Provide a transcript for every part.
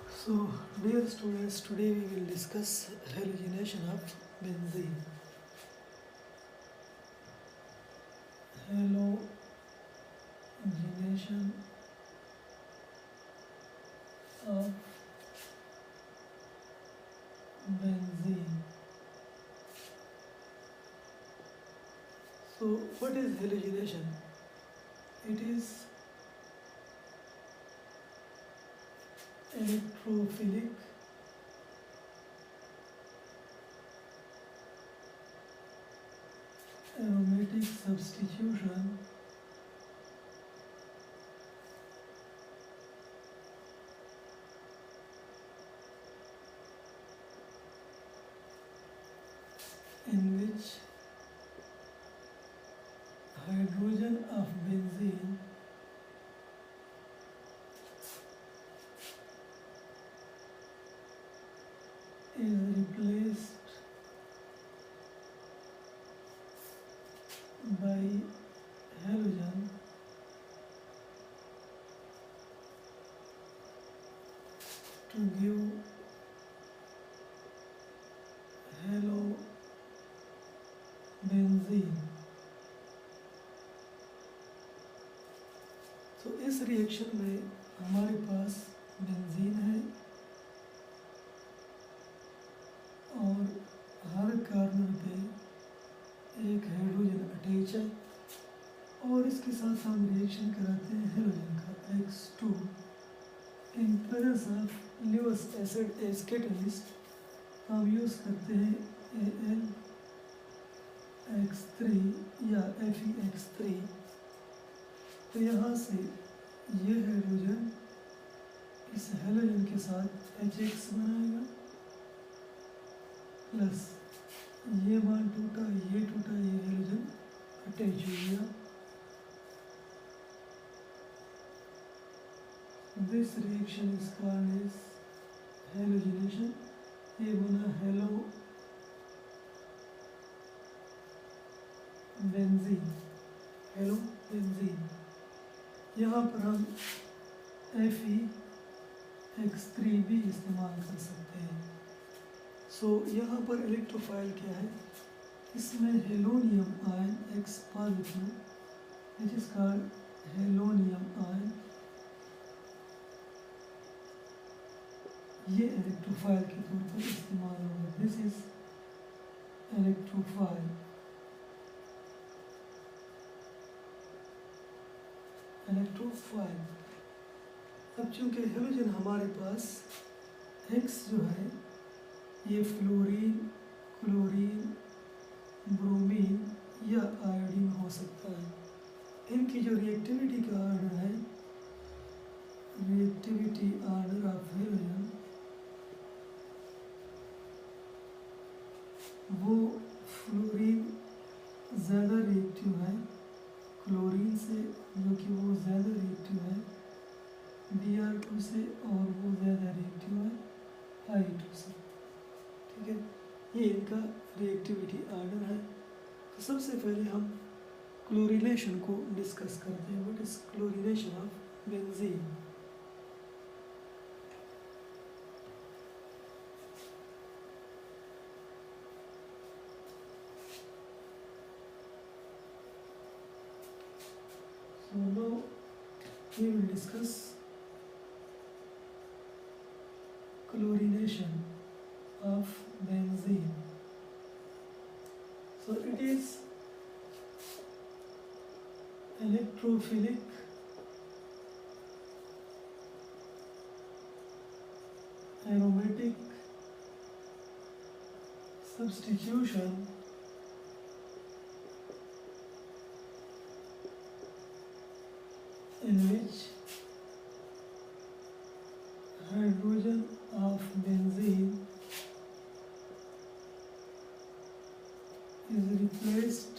So, dear students, today we will discuss halogenation of benzene. Halogenation of benzene. So, what is halogenation? It is electrophilic aromatic substitution in which hydrogen of benzene is replaced by halogen to give halobenzene. तो इस reaction में हमारे पास benzene है और हर carbon पे एक hydrogen attach है और इसके साथ हम रिएक्शन कराते हैं हेलोजन का X2 in presence of Lewis acid as catalyst हम यूज़ करते हैं AlX3 या FeX3। तो यहाँ से ये हाइड्रोजन इस हेलोजन के साथ HX बनाएगा प्लस ये बॉन्ड टूटा ये हाइड्रोजन अटैच हो गया। This reaction is called as halogenation. ये बना हेलो बेंजीन। यहाँ पर हम FeX3 भी इस्तेमाल कर सकते हैं। सो यहाँ पर इलेक्ट्रोफाइल क्या है, इसमें halonium ion X positive which is called halonium ion, ये इलेक्ट्रोफाइल के तौर पर इस्तेमाल होगा। This is electrophile. अब चूंकि हेलोजन हमारे पास X जो है ये फ्लोरीन, क्लोरीन, ब्रोमीन या आयोडीन हो सकता है। इनकी जो रिएक्टिविटी का ऑर्डर है, रिएक्टिविटी ऑर्डर ऑफ हेलोजन, वो फ्लोरीन ज़्यादा रिएक्टिव है क्लोरीन से, जो कि वो ज़्यादा रिएक्टिव है Br2 से, और वो ज़्यादा रिएक्टिव है I2 से। ठीक है, ये इनका रिएक्टिविटी ऑर्डर है। तो सबसे पहले हम क्लोरीनेशन को डिस्कस करते हैं। What is chlorination of benzene? So now we will discuss chlorination of benzene. So it is electrophilic aromatic substitution in which hydrogen of benzene is replaced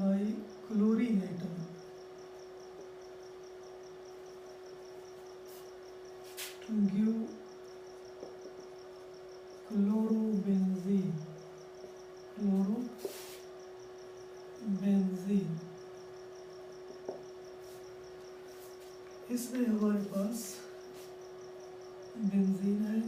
by chlorine atom to give chlorobenzene. इसमें हमारे पास benzene है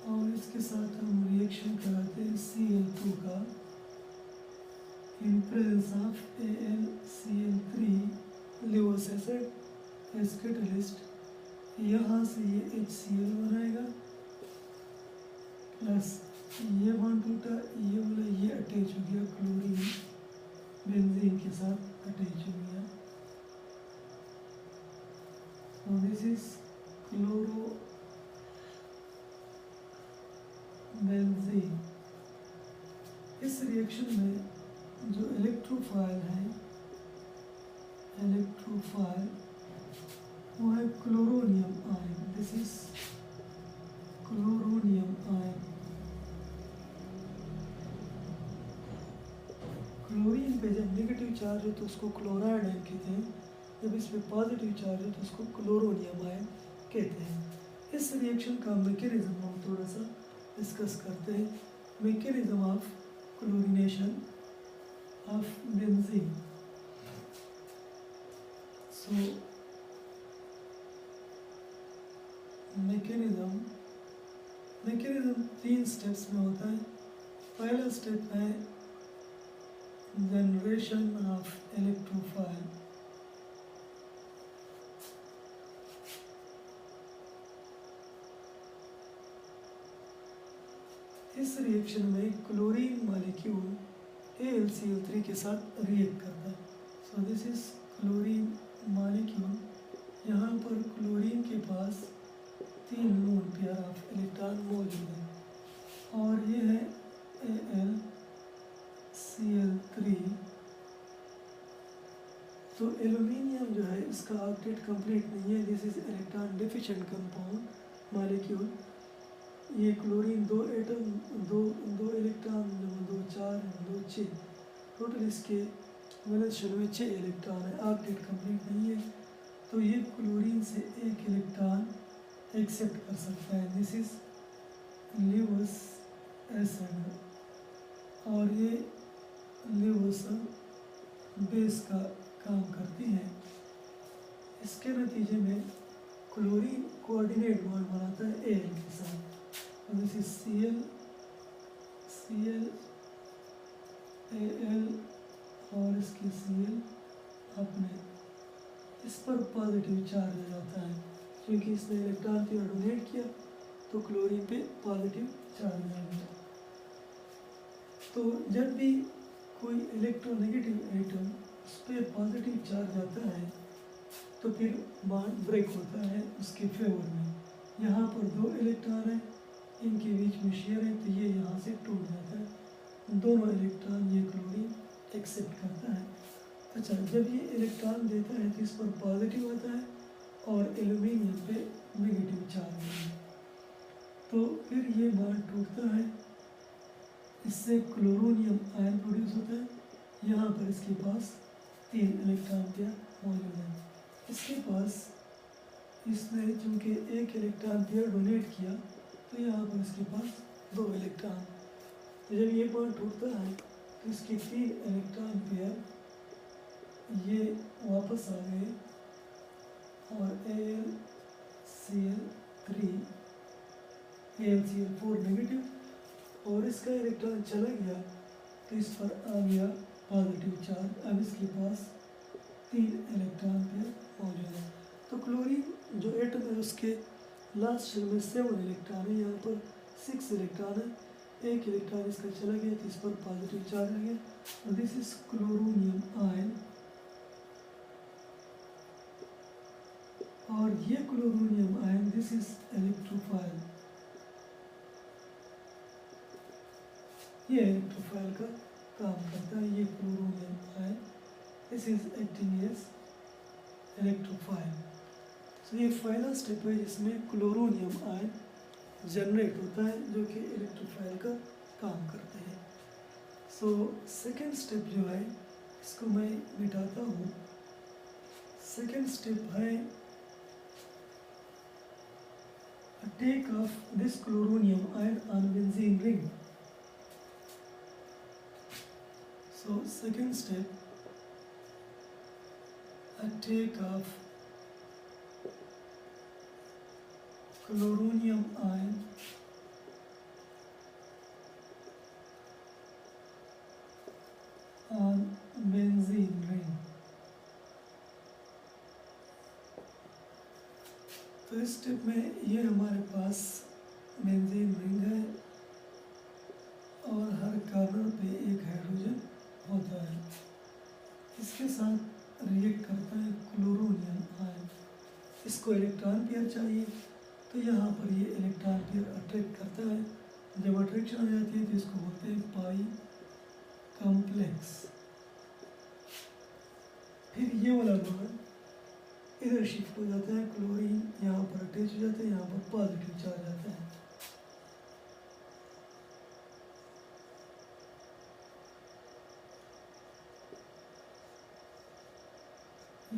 और इसके साथ हम reaction कराते हैं Cl2 का in presence of AlCl3 Lewis acid as catalyst. यहाँ से ये HCl बनाएगा प्लस ये बॉन्ड टूटा, ये बोला ये अटैच हो गया क्लोरीन बेंजीन के साथ अटैच हो गया। So this is chlorobenzene। इस रिएक्शन में जो इलेक्ट्रोफाइल है, इलेक्ट्रोफाइल वो है chloronium ion. This is chloronium ion. Chlorine पे जब नेगेटिव चार्ज हो तो उसको क्लोराइड आयन कहते हैं, जब इस पे पॉजिटिव चार्ज हो तो उसको क्लोरोनियम आयन कहते हैं। इस रिएक्शन का मैकेनिज्म हम थोड़ा सा डिस्कस करते हैं। Mechanism of chlorination of benzene. So mechanism 3 steps में होता है। पहला स्टेप है जनरेशन ऑफ इलेक्ट्रोफाइल। इस रिएक्शन में क्लोरीन मॉलिक्यूल AlCl3 के साथ रिएक्ट करता है। सो दिस इज क्लोरीन मॉलिक्यूल। यहाँ पर क्लोरीन के पास 3 लोन पेयर ऑफ इलेक्ट्रॉन मौजूद है और ये है AlCl3। तो एल्यूमिनियम जो है इसका ऑक्टेट कंप्लीट नहीं है। This is electron deficient compound molecule. ये क्लोरीन 2 एटम, दो इलेक्ट्रॉन, 2 4 2 6, टोटल इसके वैलेंस शेल में 6 इलेक्ट्रॉन है, ऑक्टेट कंप्लीट नहीं है। तो ये क्लोरीन से 1 इलेक्ट्रॉन एक्सेप्ट कर सकता है। दिस इज लिवस एसिड और ये लिवस बेस का काम करती है। इसके नतीजे में क्लोरीन कोऑर्डिनेट बॉन्ड बनाता है Al के साथ। दिस इज Cl Al और इसके Cl अपने इस पर पॉजिटिव चार्ज हो जाता है क्योंकि इसने इलेक्ट्रॉन पेयर डोनेट किया तो क्लोरीन पे पॉजिटिव चार्ज आ गया। तो जब भी कोई इलेक्ट्रोनेगेटिव एटम उस पर पॉजिटिव चार्ज आता है तो फिर बॉन्ड ब्रेक होता है उसके फेवर में। यहाँ पर 2 इलेक्ट्रॉन है, इनके बीच में शेयर है तो ये यहाँ से टूट जाता है। दोनों इलेक्ट्रॉन ये क्लोरीन एक्सेप्ट करता है। अच्छा, जब ये इलेक्ट्रॉन देता है तो इस पर पॉजिटिव आता है और एल्यूमिनियम पे नेगेटिव चार्ज आता है। तो फिर ये बॉन्ड टूटता है, इससे क्लोरोनियम आयन प्रोड्यूस होता है। यहाँ पर इसके पास 3 इलेक्ट्रॉन पेयर मौजूद है। इसके पास इसने चूँकि 1 इलेक्ट्रॉन पेयर डोनेट किया तो यहाँ पर इसके पास 2 इलेक्ट्रॉन। तो जब ये बॉन्ड टूटता है तो इसके 3 इलेक्ट्रॉन पेयर ये वापस आ गए और AlCl4 नेगेटिव और इसका इलेक्ट्रॉन चला गया तो इस पर आ गया पॉजिटिव चार्ज। अब इसके पास 3 इलेक्ट्रॉन पेयर मौजूद है। तो क्लोरीन जो एटम है उसके लास्ट शेल में 7 इलेक्ट्रॉन है, यहाँ पर 6 इलेक्ट्रॉन है। 1 इलेक्ट्रॉन इसका चला गया तो इस पर पॉजिटिव चार्ज आ गया। दिस इज क्लोरोनियम आयन और ये chloronium ion this is electrophile. ये इलेक्ट्रोफाइल का काम करता है। ये chloronium ion this is acting as electrophile. तो ये पहला स्टेप है जिसमें क्लोरोनियम आयन जनरेट होता है जो कि इलेक्ट्रोफाइल का काम करते हैं। सो सेकेंड स्टेप जो है इसको मैं मिटाता हूँ। सेकेंड स्टेप है take of this chloronium ion on benzene ring. So second step, attack of chloronium ion on benzene ring। तो इस स्टेप में ये हमारे पास बेंजीन रिंग है और हर कार्बन पे एक हाइड्रोजन होता है। इसके साथ रिएक्ट करता है क्लोरोनियम आयन। इसको इलेक्ट्रॉन पेयर चाहिए, तो यहाँ पर ये इलेक्ट्रॉन पेयर अट्रैक्ट करता है। जब अट्रैक्शन आ जाती है तो इसको बोलते हैं पाई कॉम्प्लेक्स। फिर ये वाला बॉन्ड इधर शिफ्ट हो जाता है, क्लोरीन यहाँ पर अटैच हो जाता है, यहाँ पर पॉजिटिव चार्ज आता है।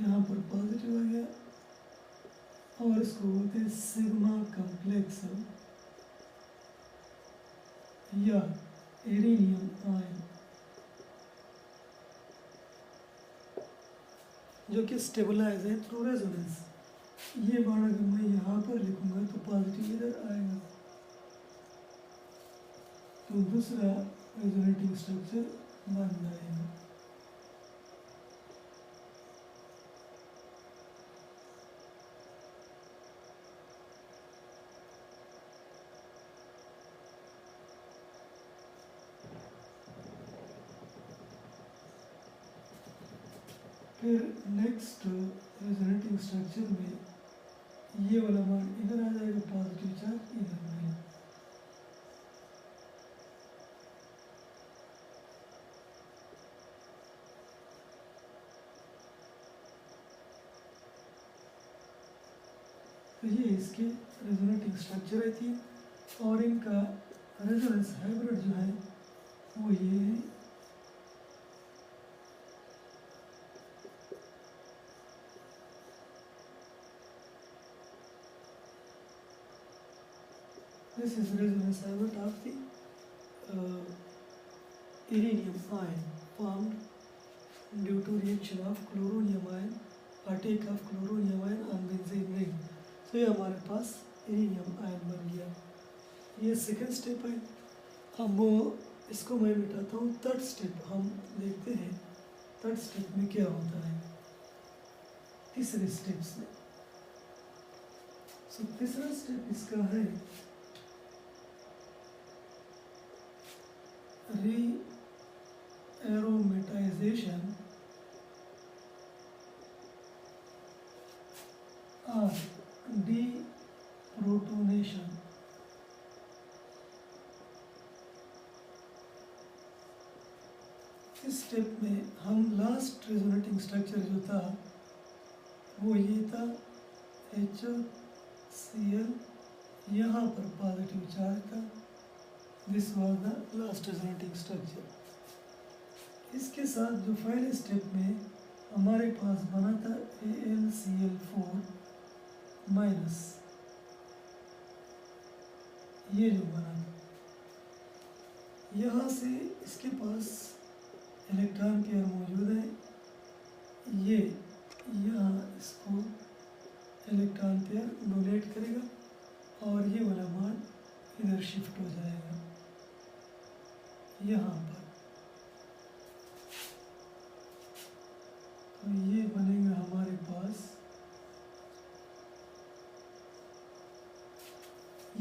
यहाँ पर पॉजिटिव आ गया और इसको बोलते हैं सिग्मा कॉम्प्लेक्स या एरेनियम आयन, जो कि स्टेबलाइज है थ्रू रेजोनेंस। ये बाण अगर मैं यहाँ पर लिखूंगा तो पॉजिटिव इधर आएगा, तो दूसरा रेजोनेटिंग स्ट्रक्चर बन जाएगा। फिर नेक्स्ट रेजोनेटिंग स्ट्रक्चर में ये वाला मान इधर आ जाएगा, पॉजिटिव चार्ज इधर आएगा। तो ये इसके रेजोनेटिंग स्ट्रक्चर रहती है और इनका रेजोनेंस हाइब्रिड जो है वो ये है। This is resonance hybrid of the uranium ion formed due to reaction of chloronium ion, attack of chloronium ion on benzene ring। तो ये हमारे पास यूरेनियम आयन बन गया। ये सेकेंड स्टेप है। अब इसको मैं मिटाता हूँ। थर्ड स्टेप हम देखते हैं, थर्ड स्टेप में क्या होता है तीसरे स्टेप्स में। सो तीसरा स्टेप इसका है re-aromatization or deprotonation। इस स्टेप में हम लास्ट रेजोनेटिंग स्ट्रक्चर जो था वो ये था HCl, यहाँ पर पॉजिटिव चार्ज था। This was the last resonating structure. इसके साथ जो पहले स्टेप में हमारे पास बना था AlCl4 माइनस, ये जो बना था, यहाँ से इसके पास इलेक्ट्रॉन पेयर मौजूद है। ये यहाँ इसको इलेक्ट्रॉन पेयर डोनेट करेगा और ये वाला मान इधर शिफ्ट हो जाएगा यहाँ पर। तो ये बनेगा हमारे पास,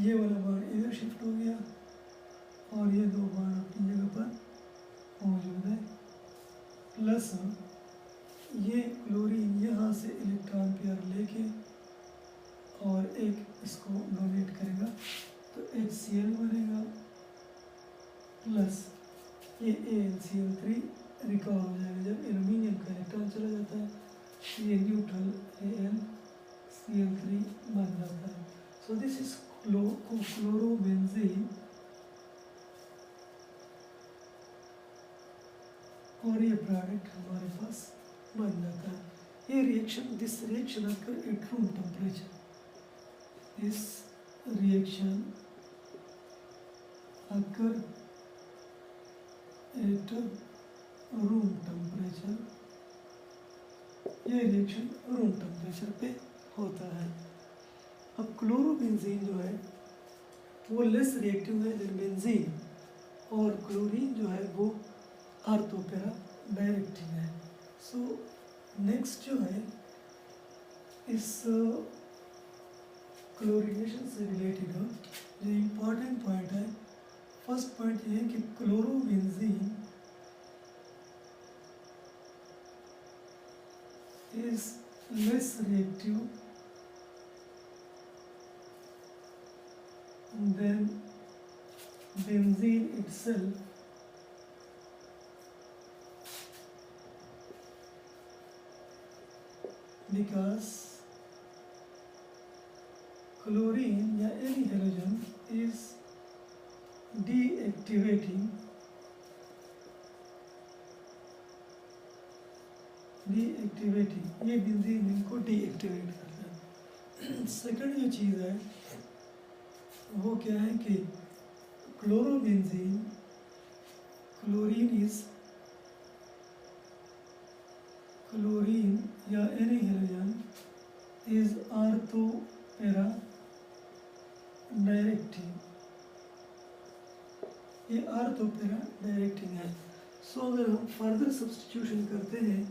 ये वाला बाण इधर शिफ्ट हो गया और ये दो बाण अपनी जगह पर मौजूद है। प्लस ये क्लोरीन यहाँ से इलेक्ट्रॉन पेयर लेके और एक इसको डोनेट करेगा तो HCl बनेगा। प्लस ये AlCl3 रिकॉल हो जाएगा। जब एल्यूमिनियम का इलेक्ट्रॉन चला जाता है ये न्यूट्रल AlCl3 बन जाता है। सो दिस इज क्लोरोबेंजीन और ये प्रोडक्ट हमारे पास बन जाता है। ये reaction, this reaction occur at room temperature. This reaction occur at room temperature ये रिएक्शन रूम टेम्परेचर पे होता है। अब क्लोरोबेंजीन जो है वो लेस रिएक्टिव है देन बेंजीन, और क्लोरीन जो है वो आर्थोपेरा डायरेक्टिव है। सो नेक्स्ट जो है इस क्लोरीनेशन से रिलेटेड जो इम्पॉर्टेंट पॉइंट है, फर्स्ट पॉइंट ये है कि chlorobenzene is less reactive than benzene itself, because chlorine या any halogen is deactivating ये बेंजीन इनको डीएक्टिवेट करता है। सेकंड जो चीज़ है वो क्या है कि क्लोरोबेंजीन क्लोरीन या एनी हेलोजन इज आर्थोपेरा डायरेक्टिव, ये आर्थोपेरा डायरेक्टिंग है। सो अगर हम फर्दर सब्स्टिट्यूशन करते हैं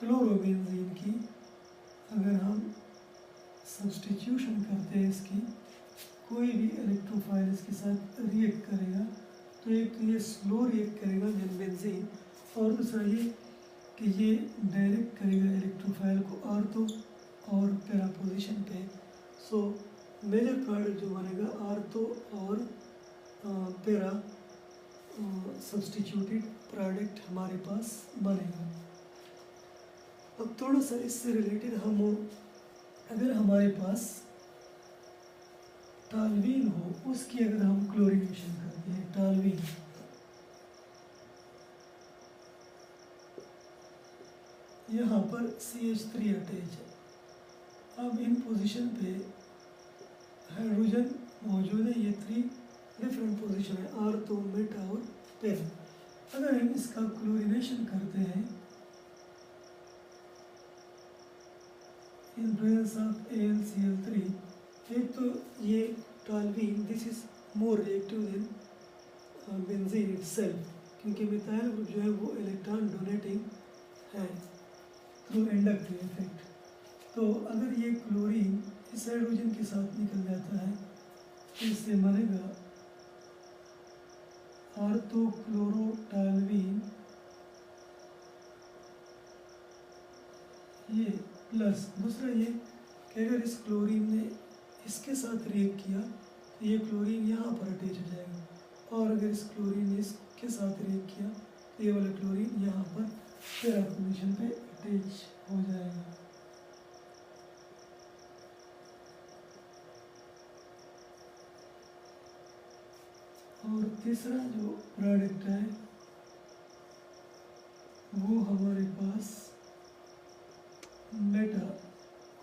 क्लोरोबेंजीन की, अगर हम सब्स्टिट्यूशन करते हैं इसकी, कोई भी इलेक्ट्रोफाइल इसके साथ रिएक्ट करेगा तो एक तो ये स्लो रिएक्ट करेगा देन बेंजीन, और दूसरा ये कि ये डायरेक्ट करेगा इलेक्ट्रोफाइल को आर्थो और पैरा पोजीशन पे। सो मेजर प्रोडक्ट जो बनेगा आर्थो और पैरा सब्स्टिट्यूटेड प्रोडक्ट हमारे पास बनेगा। अब थोड़ा सा इससे रिलेटेड हम अगर हमारे पास टालवीन हो, उसकी अगर हम क्लोरीनेशन करते हैं, टालवीन यहाँ पर CH3 अटैच है। अब इन पोजीशन पे हाइड्रोजन मौजूद है, ये 3 डिफरेंट पोजीशन है, आर्थो, मेटा और पैरा। अगर हम इसका क्लोरीनेशन करते हैं इन प्रेजेंस ऑफ AlCl3, एक तो ये टालवीन this is more reactive than benzene itself, क्योंकि मिथाइल ग्रुप जो है वो इलेक्ट्रॉन डोनेटिंग है थ्रू इंडक्टिव इफेक्ट। तो अगर ये क्लोरीन इस हाइड्रोजन के साथ निकल जाता है तो इससे बनेगा आर्थोक्लोरोटालवीन, ये प्लस दूसरा ये कि अगर इस क्लोरीन ने इसके साथ रिएक्ट किया तो ये क्लोरीन यहाँ पर अटैच हो जाएगा, और अगर इस क्लोरीन ने इसके साथ रिएक्ट किया तो ये वाला क्लोरीन यहाँ पर पैरा पोजीशन पे अटैच हो जाएगा। और तीसरा जो प्रोडक्ट है वो हमारे पास मेटा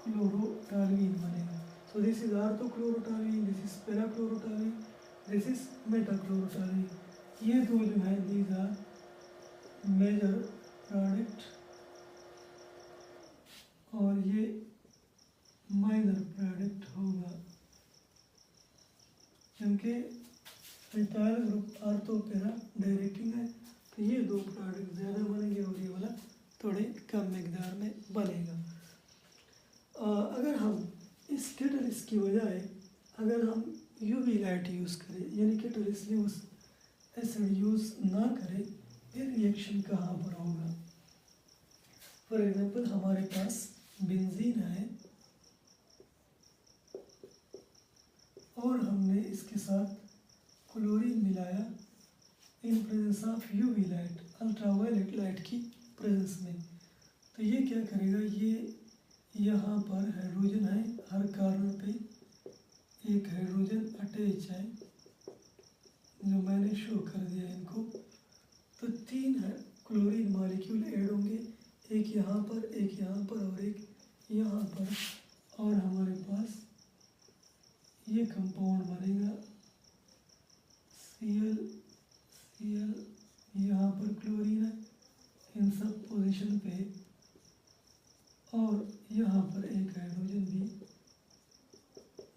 क्लोरोटालवीन बनेगा। So this is orthochlorotoluene, this is parachlorotoluene, this is meta chlorotoluene. ये दो जो है दीज आर मेजर प्रोडक्ट और ये माइनर प्रोडक्ट होगा, क्योंकि methyl group ortho para directing है तो ये दो प्रोडक्ट ज़्यादा बनेंगे और ये वाला थोड़े कम मिकदार में बनेगा। अगर हम इस कैटलिस्ट की बजाय अगर हम यूवी लाइट यूज़ करें, यानी कैटलिस्ट यूज़ एसिड यूज़ ना करें, फिर रिएक्शन कहाँ पर होगा। फॉर एग्जांपल हमारे पास बेंजीन है और हमने इसके साथ क्लोरीन मिलाया इन presence of UV light, ultraviolet light की प्रेजेंस में, तो ये क्या करेगा, ये यहाँ पर हाइड्रोजन है, हर कार्बन पे एक हाइड्रोजन अटैच है जो मैंने शो कर दिया इनको। तो 3 है क्लोरीन मॉलिक्यूल ऐड होंगे, एक यहाँ पर, एक यहाँ पर और एक यहाँ पर, और हमारे पास ये कंपाउंड बनेगा Cl यहाँ पर क्लोरीन है इन सब पोजीशन पे, और यहाँ पर एक हाइड्रोजन भी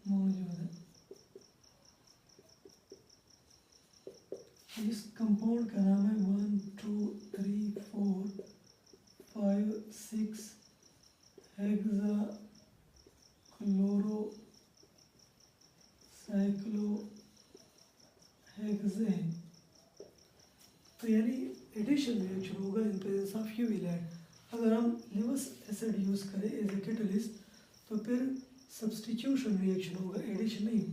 मौजूद है। इस कंपाउंड का नाम है 1 2 3 4 5 6 हेक्सा क्लोरो साइक्लोहेक्सेन। तो यानी एडिशन रिएक्शन होगा इन प्रेजेंस ऑफ यूवी लाइट। अगर हम लिवस एसिड यूज़ करें एज ए कैटलिस्ट तो फिर सब्सटीट्यूशन रिएक्शन होगा, एडिशन नहीं।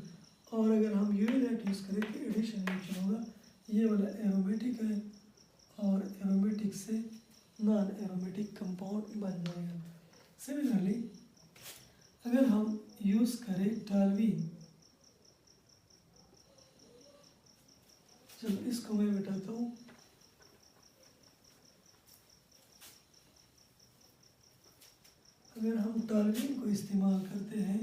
और अगर हम यूवी लाइट यूज़ करें तो एडिशन रिएक्शन होगा। ये वाला एरोमेटिक है और एरोमेटिक से नॉन एरोमेटिक कंपाउंड बन जाएगा। सिमिलरली अगर हम यूज़ करें टॉल्यूइन, चलो इसको मैं बताता हूँ। अगर हम टॉल्यूइन को इस्तेमाल करते हैं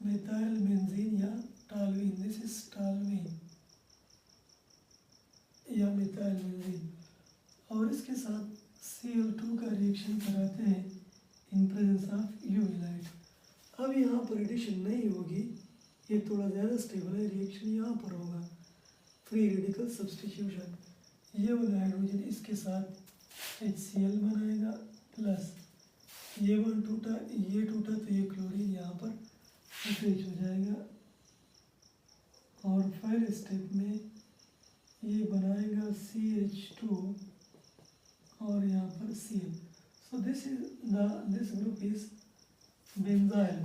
मेथाइल बेंजीन या टॉल्यूइन, दिस इज टॉल्यूइन या मेथाइल बेंजीन, और इसके साथ Cl2 का रिएक्शन कराते हैं इन प्रेजेंस ऑफ यूवी लाइट। अब यहाँ पर एडिशन नहीं होगी, ये थोड़ा ज़्यादा स्टेबल है, रिएक्शन यहाँ पर होगा फ्री रेडिकल सब्सटीट्यूशन। ये वाला हाइड्रोजन इसके साथ HCl बनाएगा प्लस ये वन टूटा तो ये क्लोरीन यहाँ पर अटैच हो जाएगा और पहले स्टेप में ये बनाएगा CH2 और यहाँ पर Cl। So this group is benzyl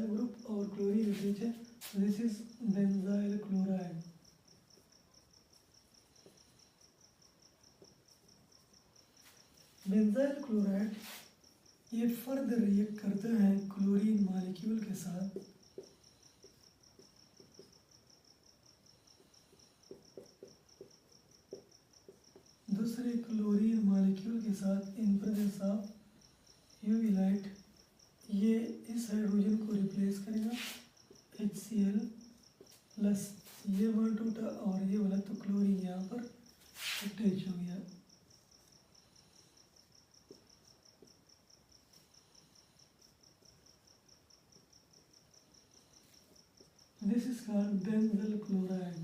group और क्लोरीन है, this is benzyl chloride. Benzyl chloride ये फर्दर रिएक्ट करता है क्लोरीन मॉलिक्यूल के साथ दूसरे क्लोरीन मॉलिक्यूल के साथ इन प्रेजेंस ऑफ यूवी लाइट। ये इस हाइड्रोजन को रिप्लेस करेगा HCl प्लस ये वन टूटा और ये वाला तो क्लोरीन यहाँ पर अटैच हो गया। This is called benzyl chloride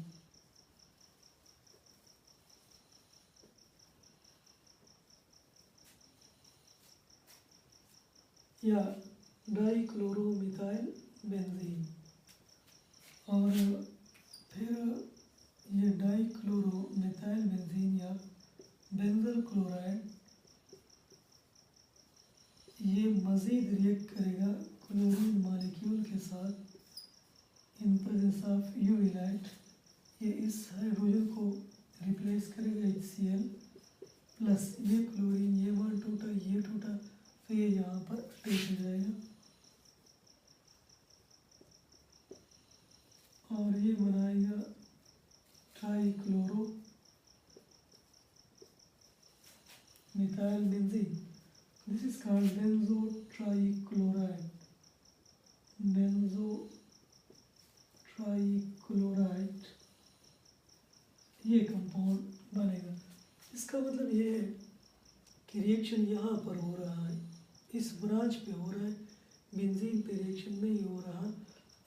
या डाइक्लोरोमिथाइल बेंजीन। और फिर ये डाइक्लोरोमिथाइल बेंजीन या बेंजल क्लोराइड ये मज़ीद रिएक्ट करेगा क्लोरीन मॉलिक्यूल के साथ इन प्रेजेंस ऑफ यूवी लाइट। ये इस हाइड्रोजन को रिप्लेस करेगा HCl प्लस ये क्लोरीन ये वन टूटा ये टूटा तो ये यहाँ पर अटैच हो जाएगा और ये बनाएगा trichloro methyl benzene. This is called benzo trichloride. Benzo trichloride ये कंपाउंड बनेगा। इसका मतलब ये है कि रिएक्शन यहाँ पर हो रहा है, इस ब्रांच पे हो रहा है, बेंजीन पे रिएक्शन नहीं हो रहा।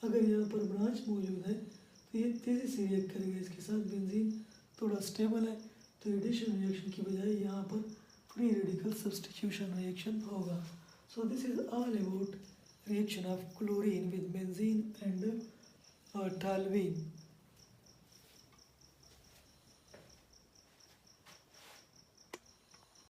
अगर यहाँ पर ब्रांच मौजूद है तो ये तेज़ी से रिएक्ट करेगा इसके साथ। बेंजीन थोड़ा स्टेबल है तो एडिशन रिएक्शन की बजाय यहाँ पर फ्री रेडिकल सब्सटीट्यूशन रिएक्शन होगा। सो this is all about reaction of chlorine with benzene and toluene.